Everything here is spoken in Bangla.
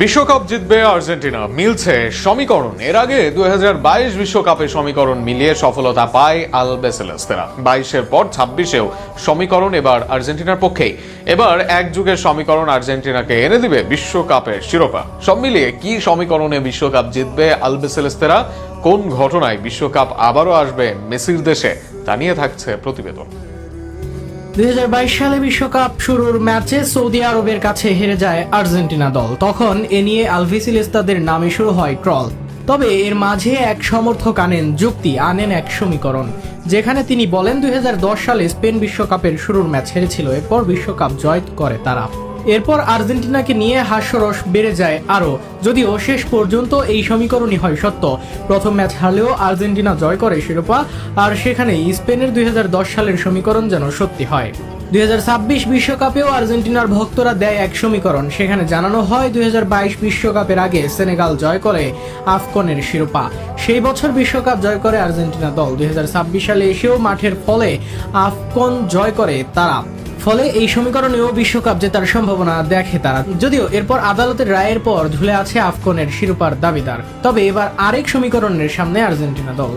বিশ্বকাপ জিতবে আর্জেন্টিনা, মিলছে সমীকরণ। এর আগে 2022 বিশ্বকাপে সমীকরণ মিলিয়ে সফলতা পায় আলবিসেলেস্তেরা। 22-এর পর 26-এও সমীকরণ এবার আর্জেন্টিনার পক্ষেই। এবার এক যুগের সমীকরণ আর্জেন্টিনাকে এনে দিবে বিশ্বকাপের শিরোপা। সব মিলিয়ে কি সমীকরণে বিশ্বকাপ জিতবে আলবিসেলেস্তেরা, কোন ঘটনায় বিশ্বকাপ আবারও আসবে মেসির দেশে, তা নিয়ে থাকছে প্রতিবেদন। 2022 সালে বিশ্বকাপ শুরুর ম্যাচে সৌদি আরবের কাছে হেরে যায় আর্জেন্টিনা দল। তখন এ নিয়ে আলবিসেলেস্তাদের নামে শুরু হয় ট্রল। তবে এর মাঝে এক সমর্থক আনেন এক সমীকরণ, যেখানে তিনি বলেন 2010 সালে স্পেন বিশ্বকাপের শুরুর ম্যাচ হেরেছিল, এরপর বিশ্বকাপ জয় করে তারা। এরপর আর্জেন্টিনাকে নিয়ে হাস্যরস বেড়ে যায় আরও, যদিও শেষ পর্যন্ত এই সমীকরণই হয় সত্য। প্রথম ম্যাচ হারলেও আর্জেন্টিনা জয় করে শিরোপা, আর সেখানেই স্পেনের 2010 সালের সমীকরণ যেন সত্যি হয়। 2026 বিশ্বকাপেও আর্জেন্টিনার ভক্তরা দেয় এক সমীকরণ, সেখানে জানানো হয় 2022 বিশ্বকাপের আগে সেনেগাল জয় করে আফকনের শিরোপা। সেই বছর বিশ্বকাপ জয় করে আর্জেন্টিনা দল। 2026 সালে এসেও মাঠের ফলে আফকন জয় করে তারা। ফলে এই সমীকরণেও বিশ্বকাপ জেতার সম্ভাবনা দেখে তারা, যদিও এরপর আদালতের রায়ের পর ঝুলে আছে আফকনের শিরোপার দাবিদার। তবে এবার আরেক সমীকরণের সামনে আর্জেন্টিনা দল।